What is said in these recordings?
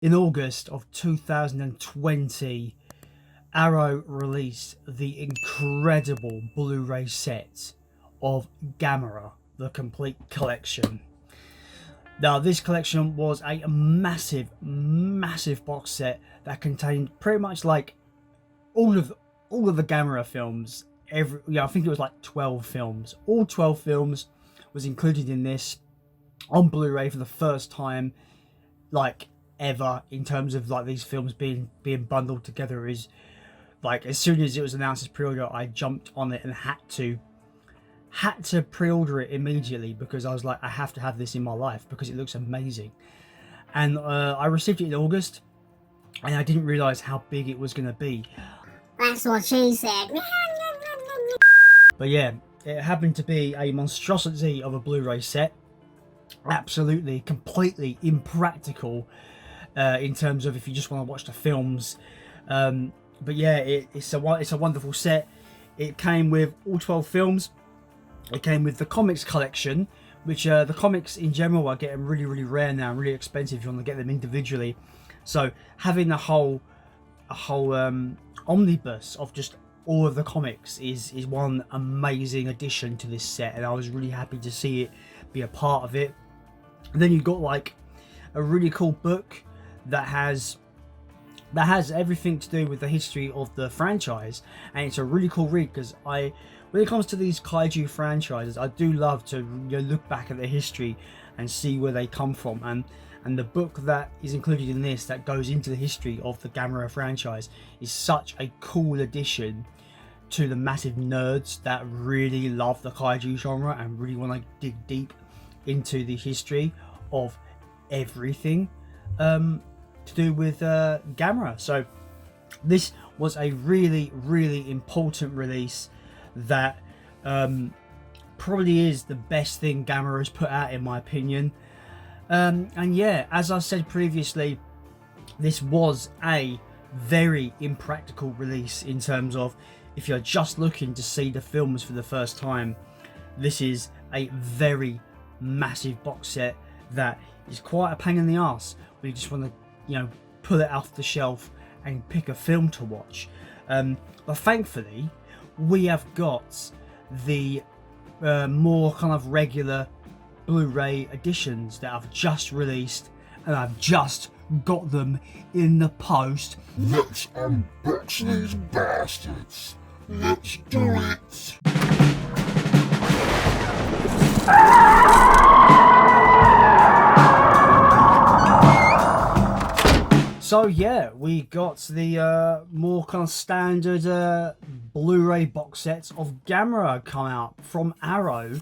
In August of 2020, Arrow released the incredible Blu-ray set of Gamera, the complete collection. Now, this collection was a massive box set that contained pretty much like all of the Gamera films. I think it was like 12 films. All 12 films was included in this on Blu-ray for the first time, like ever, in terms of like these films being bundled together. Is like, as soon as it was announced as pre-order, I jumped on it and had to pre-order it immediately, because I was like, I have to have this in my life because it looks amazing. And I received it in August, and I didn't realize how big it was going to be. That's what she said. But yeah, it happened to be a monstrosity of a Blu-ray set. Absolutely, completely impractical in terms of if you just want to watch the films. But yeah, it's a wonderful set. It came with all 12 films. It came with the comics collection, which the comics in general are getting really rare now, and really expensive if you want to get them individually. So having a whole omnibus of just all of the comics is one amazing addition to this set, and I was really happy to see it be a part of it. And then you've got like a really cool book that has everything to do with the history of the franchise, and it's a really cool read, because when it comes to these kaiju franchises, I do love to look back at the history and see where they come from, and the book that is included in this that goes into the history of the Gamera franchise is such a cool addition to the massive nerds that really love the kaiju genre and really want to dig deep into the history of everything to do with Gamera. So this was a really important release that probably is the best thing Gamera has put out, in my opinion. And yeah, as I said previously, this was a very impractical release in terms of if you're just looking to see the films for the first time. This is a very massive box set that is quite a pain in the ass when you just want to, pull it off the shelf and pick a film to watch. But thankfully, we have got the more kind of regular Blu-ray editions that I've just released, and I've just got them in the post. Let's unbox these bastards. Let's do it. So yeah, we got the more kind of standard Blu-ray box sets of Gamera come out from Arrow.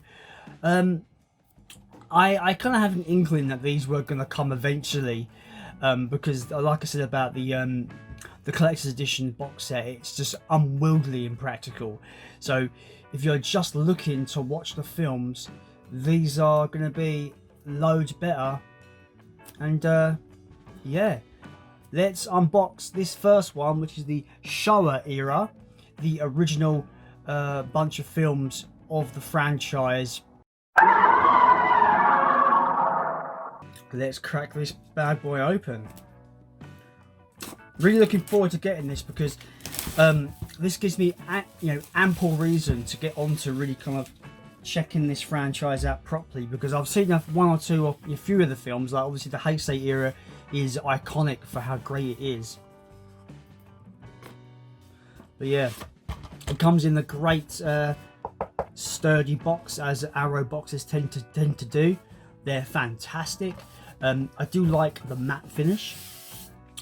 I kind of have an inkling that these were going to come eventually, because like I said about the collector's edition box set, it's just unwieldily impractical. So if you're just looking to watch the films, these are going to be loads better. And yeah, let's unbox this first one, which is the Showa era, the original bunch of films of the franchise. Let's crack this bad boy open. Really looking forward to getting this, because this gives me ample reason to get on to really kind of checking this franchise out properly, because I've seen one or two of a few of the films. Like obviously the Heisei era is iconic for how great it is. But yeah, it comes in the great sturdy box, as Arrow boxes tend to do. They're fantastic. I do like the matte finish.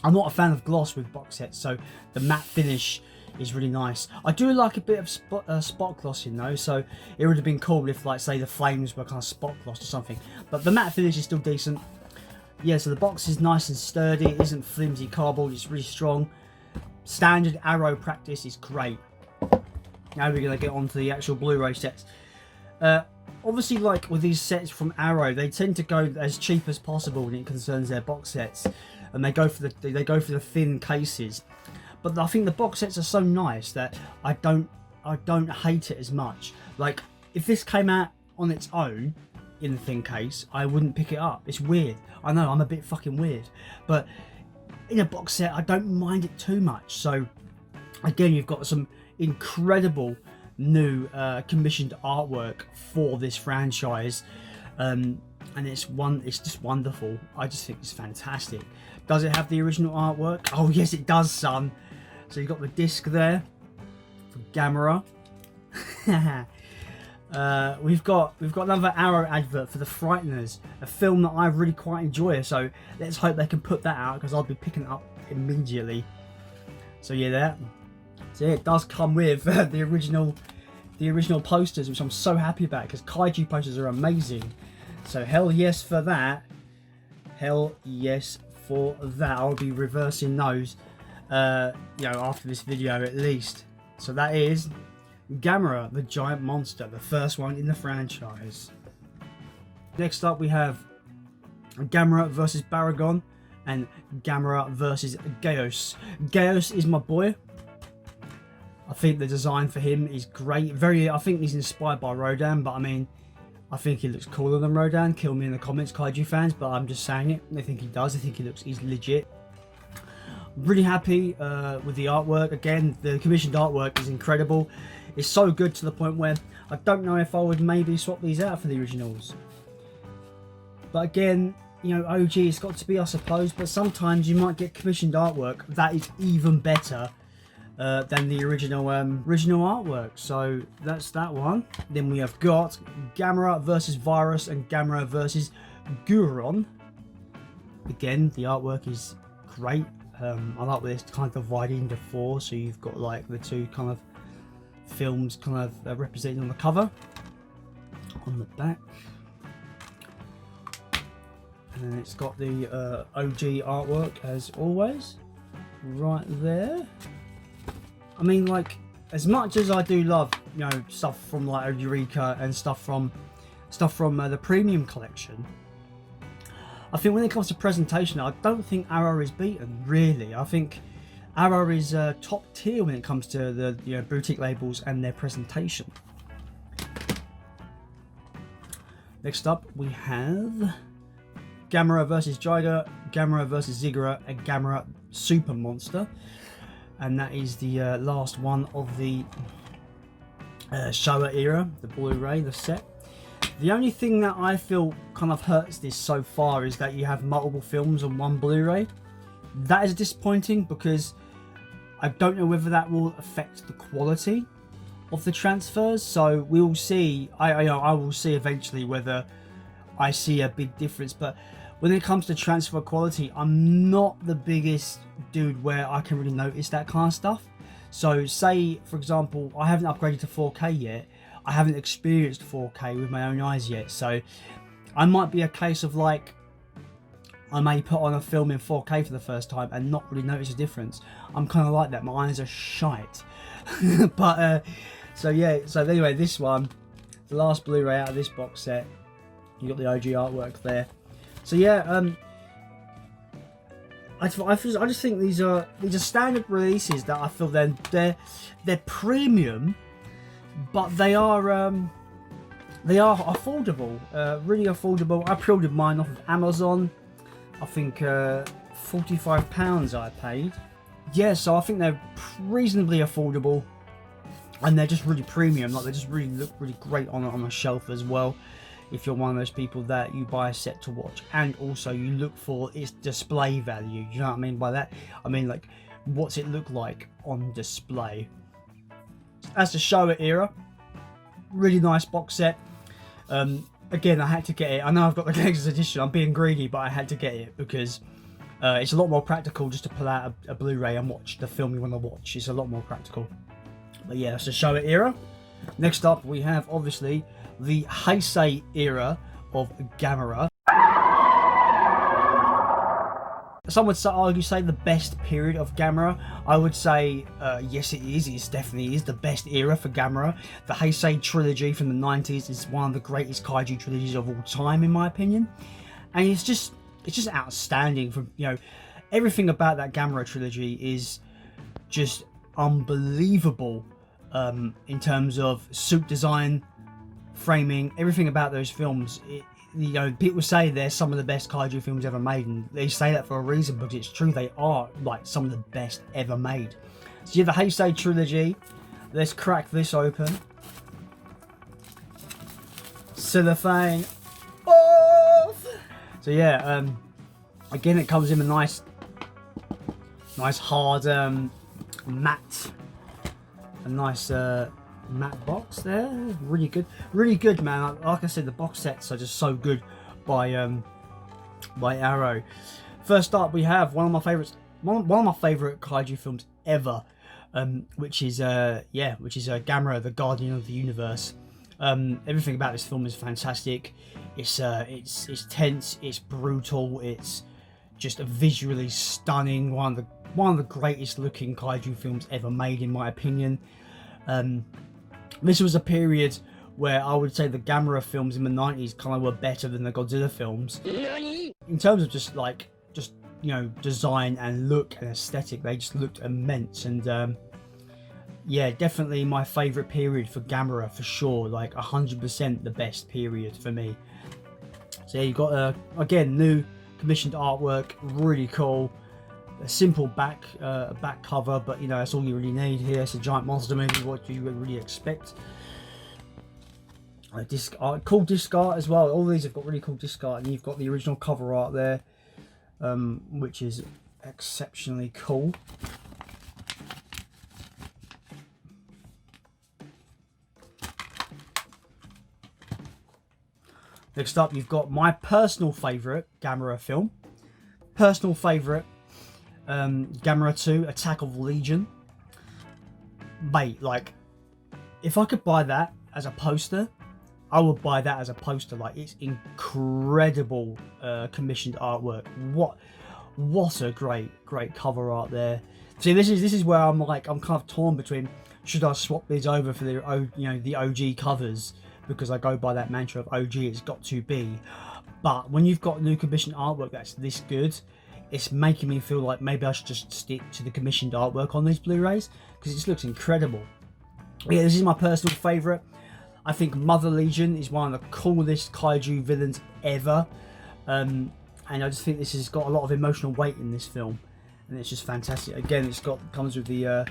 I'm not a fan of gloss with box sets, so the matte finish is really nice. I do like a bit of spot glossing though, so it would have been cool if, like, say the flames were kind of spot glossed or something. But the matte finish is still decent. Yeah, so the box is nice and sturdy. It isn't flimsy cardboard. It's really strong. Standard Arrow practice is great. Now we're gonna get on to the actual Blu-ray sets. Obviously, like with these sets from Arrow, they tend to go as cheap as possible when it concerns their box sets, and they go for the thin cases. But I think the box sets are so nice that I don't hate it as much. Like if this came out on its own in the thin case, I wouldn't pick it up. It's weird. I know I'm a bit fucking weird, but in a box set, I don't mind it too much. So again, you've got some incredible new commissioned artwork for this franchise, and it's just wonderful. I just think it's fantastic. Does it have the original artwork? Oh yes, it does, son. So you've got the disc there for Gamera. We've got another Arrow advert for The Frighteners, a film that I really quite enjoy. So let's hope they can put that out, because I'll be picking it up immediately. So yeah, it does come with the original posters, which I'm so happy about, because kaiju posters are amazing. So hell yes for that. Hell yes for that. I'll be reversing those, after this video at least. So that is Gamera, the giant monster, the first one in the franchise. Next up we have Gamera versus Baragon and Gamera versus Geos. Geos is my boy. I think the design for him is great. I think he's inspired by Rodan, but I mean, I think he looks cooler than Rodan. Kill me in the comments, kaiju fans, but I'm just saying it. I think he does. I think he's legit. Really happy with the artwork. Again, the commissioned artwork is incredible. It's so good to the point where I don't know if I would maybe swap these out for the originals. But again, OG, it's got to be, I suppose. But sometimes you might get commissioned artwork that is even better than the original artwork. So that's that one. Then we have got Gamera versus Virus and Gamera versus Guron. Again, the artwork is great. I like where it's kind of divided into four, so you've got like the two kind of films kind of represented on the cover, on the back, and then it's got the OG artwork as always right there. I mean, like, as much as I do love stuff from like Eureka and stuff from the premium collection, I think when it comes to presentation, I don't think Arrow is beaten, really. I think Arrow is top tier when it comes to the boutique labels and their presentation. Next up, we have Gamera versus Jiger, Gamera versus Ziggurat, and Gamera Super Monster. And that is the last one of the Showa era, the Blu-ray, the set. The only thing that I feel kind of hurts this so far is that you have multiple films on one Blu-ray. That is disappointing, because I don't know whether that will affect the quality of the transfers. So we'll see. I will see eventually whether I see a big difference. But when it comes to transfer quality, I'm not the biggest dude where I can really notice that kind of stuff. So say, for example, I haven't upgraded to 4K yet. I haven't experienced 4K with my own eyes yet. So I might be a case of like, I may put on a film in 4K for the first time and not really notice a difference. I'm kind of like that. My eyes are shite. But so yeah. So anyway, this one, the last Blu-ray out of this box set. You got the OG artwork there. So yeah, I just think these are standard releases that I feel they're premium, but they are affordable, really affordable. I pre-ordered mine off of Amazon. I think £45 I paid. Yeah, so I think they're reasonably affordable, and they're just really premium. Like, they just really look really great on a shelf as well. If you're one of those people that you buy a set to watch, and also you look for its display value. You know what I mean by that? I mean, like, what's it look like on display? As the Showa era, really nice box set. Again, I had to get it. I know I've got the collector's edition. I'm being greedy, but I had to get it because it's a lot more practical just to pull out a Blu-ray and watch the film you want to watch. It's a lot more practical. But yeah, that's the Showa era. Next up, we have obviously the Heisei era of Gamera. Some would say the best period of Gamera. I would say yes, it is. It definitely is the best era for Gamera. The Heisei trilogy from the 90s is one of the greatest kaiju trilogies of all time, in my opinion. And it's just outstanding. From everything about that Gamera trilogy is just unbelievable. In terms of suit design, framing, everything about those films, you know, people say they're some of the best kaiju films ever made, and they say that for a reason, because it's true. They are like some of the best ever made. So you have the Heisei trilogy. Let's crack this open. Cellophane off. So yeah, again, it comes in a nice hard matte, a nice matte box there. Really good, man. Like I said, the box sets are just so good by Arrow. First up, we have one of my favorites, one of my favorite kaiju films ever, which is Gamera, the Guardian of the Universe. Everything about this film is fantastic. It's tense, it's brutal, it's just a visually stunning, one of the greatest looking kaiju films ever made, in my opinion. This was a period where I would say the Gamera films in the 90s kind of were better than the Godzilla films. In terms of just you know, design and look and aesthetic, they just looked immense. And yeah, definitely my favourite period for Gamera for sure, like 100% the best period for me. So yeah, you've got again, new commissioned artwork, really cool. A simple back cover, but you know, that's all you really need here. It's a giant monster movie. What do you really expect? Disc art, cool disc art as well. All these have got really cool disc art, and you've got the original cover art there, which is exceptionally cool. Next up, you've got my personal favourite Gamera film. Personal favourite. Gamera 2, Attack of Legion. Mate, like, if I could buy that as a poster, I would buy that as a poster. Like, it's incredible commissioned artwork. What a great cover art there. See, this is where I'm kind of torn between, should I swap these over for the OG covers, because I go by that mantra of OG, it's got to be. But when you've got new commissioned artwork that's this good, it's making me feel like maybe I should just stick to the commissioned artwork on these Blu-rays, because it just looks incredible. Yeah, this is my personal favourite. I think Mother Legion is one of the coolest kaiju villains ever, and I just think this has got a lot of emotional weight in this film, and it's just fantastic. Again, comes with the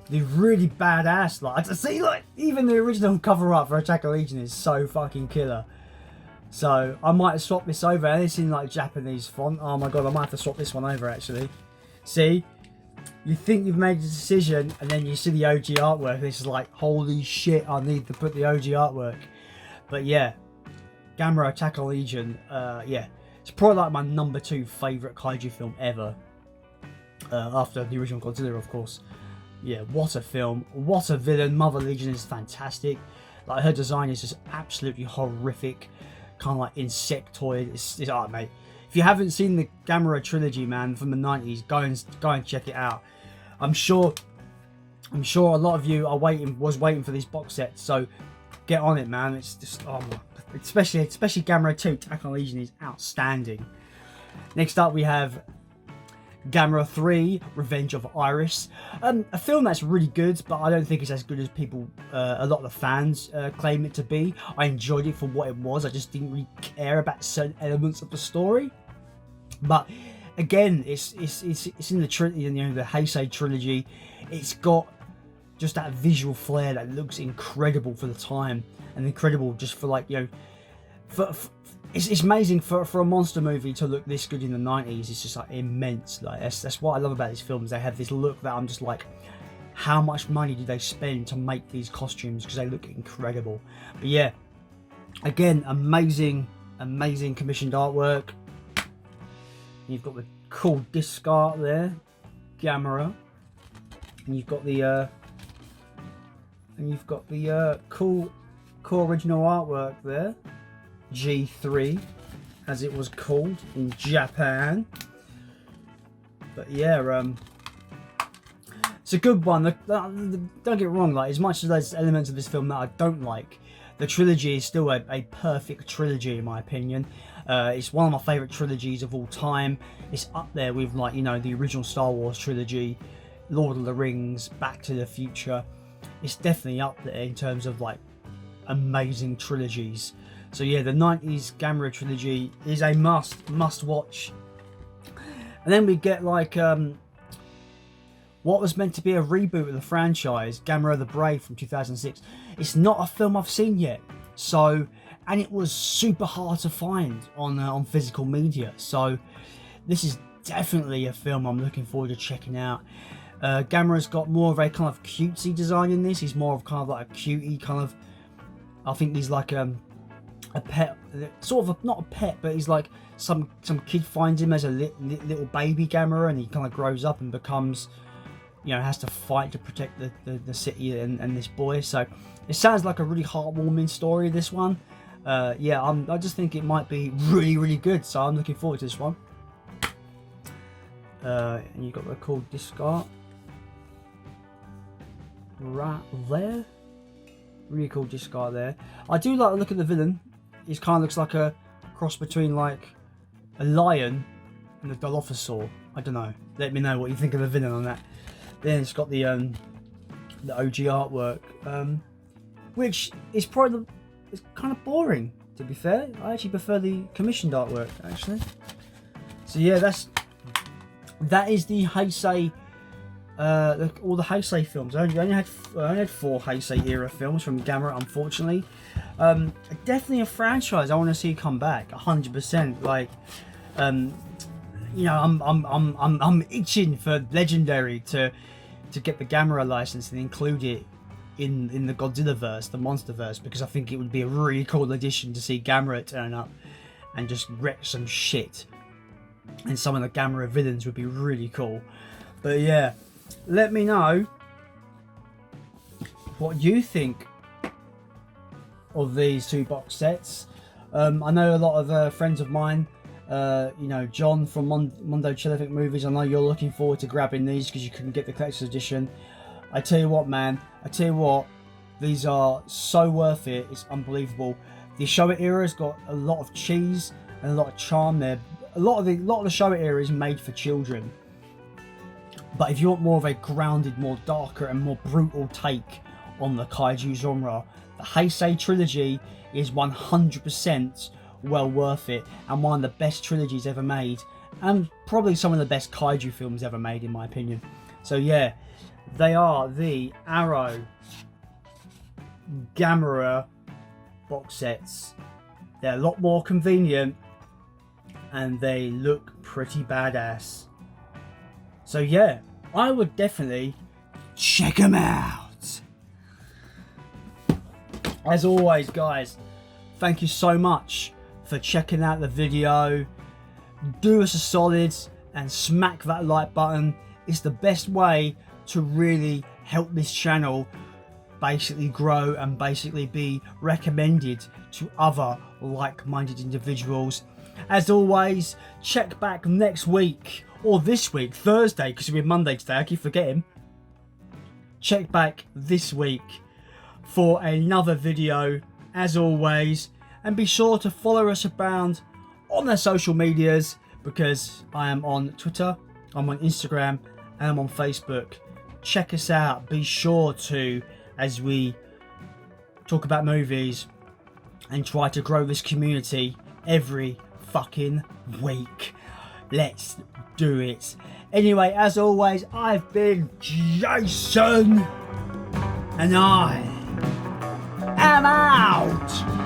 really badass, like, see, like, even the original cover art for Attack of Legion is so fucking killer. So I might have swapped this over, and it's in like Japanese font. Oh my god, I might have to swap this one over actually. See, you think you've made a decision, and then you see the OG artwork, this is like, holy shit, I need to put the OG artwork. But yeah, Gamera Attack of Legion, yeah, it's probably like my number 2 favourite kaiju film ever, after the original Godzilla, of course. Yeah, what a film, what a villain. Mother Legion is fantastic. Like, her design is just absolutely horrific, kind of like insectoid. It's art, mate. If you haven't seen the Gamera trilogy, man, from the 90s, go and check it out. I'm sure a lot of you was waiting for these box sets, so get on it, man. It's just, oh my, especially Gamera 2 Attack on Legion is outstanding. Next up, we have Gamera 3, Revenge of Iris. A film that's really good, but I don't think it's as good as people, a lot of the fans claim it to be. I enjoyed it for what it was. I just didn't really care about certain elements of the story. But again, it's in the the Heisei trilogy. It's got just that visual flair that looks incredible for the time, and incredible just for, like, you know, it's amazing for a monster movie to look this good in the 90s. It's just like immense. Like, that's what I love about these films. They have this look that I'm just like, how much money did they spend to make these costumes, because they look incredible. But yeah, again, amazing commissioned artwork. You've got the cool disc art there, Gamera, and you've got the cool original artwork there, G3 as it was called in Japan. But yeah, it's a good one. Don't get it wrong, like, as much as there's elements of this film that I don't like, the trilogy is still a perfect trilogy in my opinion. It's one of my favourite trilogies of all time. It's up there with, like, you know, the original Star Wars trilogy, Lord of the Rings, Back to the Future. It's definitely up there in terms of, like, amazing trilogies. So yeah, the 90s Gamera trilogy is a must watch. And then we get like what was meant to be a reboot of the franchise, Gamera the Brave from 2006. It's not a film I've seen yet, so, and it was super hard to find on physical media. So this is definitely a film I'm looking forward to checking out. Gamera's got more of a kind of cutesy design in this. He's more of kind of like a cutie kind of. I think he's like a pet, sort of not a pet, but he's like some kid finds him as a little baby Gamera, and he kind of grows up and becomes, you know, has to fight to protect the city and this boy. So it sounds like a really heartwarming story, this one. Yeah, I just think it might be really good, so I'm looking forward to this one. And you've got the cool disc art right there. Really cool disc art there. I do like the look of the villain. He kind of looks like a cross between like a lion and a Dilophosaur. I don't know. Let me know what you think of the villain on that. Then it's got the OG artwork, which is probably it's kind of boring, to be fair. I actually prefer the commissioned artwork, actually. So yeah, that is the Heisei, all the Heisei films. I only had 4 Heisei era films from Gamera, unfortunately. Definitely a franchise I want to see come back 100%. Like, you know, I'm itching for Legendary to get the Gamera license and include it in the Godzilla verse, the monster verse, because I think it would be a really cool addition to see Gamera turn up and just wreck some shit. And some of the Gamera villains would be really cool. But yeah, let me know what you think of these 2 box sets. I know a lot of friends of mine, you know, John from Mondo Chillific Movies, I know you're looking forward to grabbing these because you couldn't get the collector's edition. I tell you what, man, these are so worth it. It's unbelievable. The Showa era has got a lot of cheese and a lot of charm there. A lot of the Showa era is made for children, but if you want more of a grounded, more darker and more brutal take on the kaiju genre, the Heisei trilogy is 100% well worth it, and one of the best trilogies ever made, and probably some of the best kaiju films ever made, in my opinion. So yeah, they are the Arrow Gamera box sets. They're a lot more convenient and they look pretty badass. So yeah, I would definitely check them out. As always, guys, thank you so much for checking out the video. Do us a solid and smack that like button. It's the best way to really help this channel basically grow and basically be recommended to other like-minded individuals. As always, check back next week, or this week, Thursday, because we're Monday today, I keep forgetting. Check back this week for another video, as always, and be sure to follow us around on the social medias, because I am on Twitter, I'm on Instagram, and I'm on Facebook. Check us out, be sure to, as we talk about movies and try to grow this community every fucking week. Let's do it. Anyway, as always, I've been Jason, and I am out.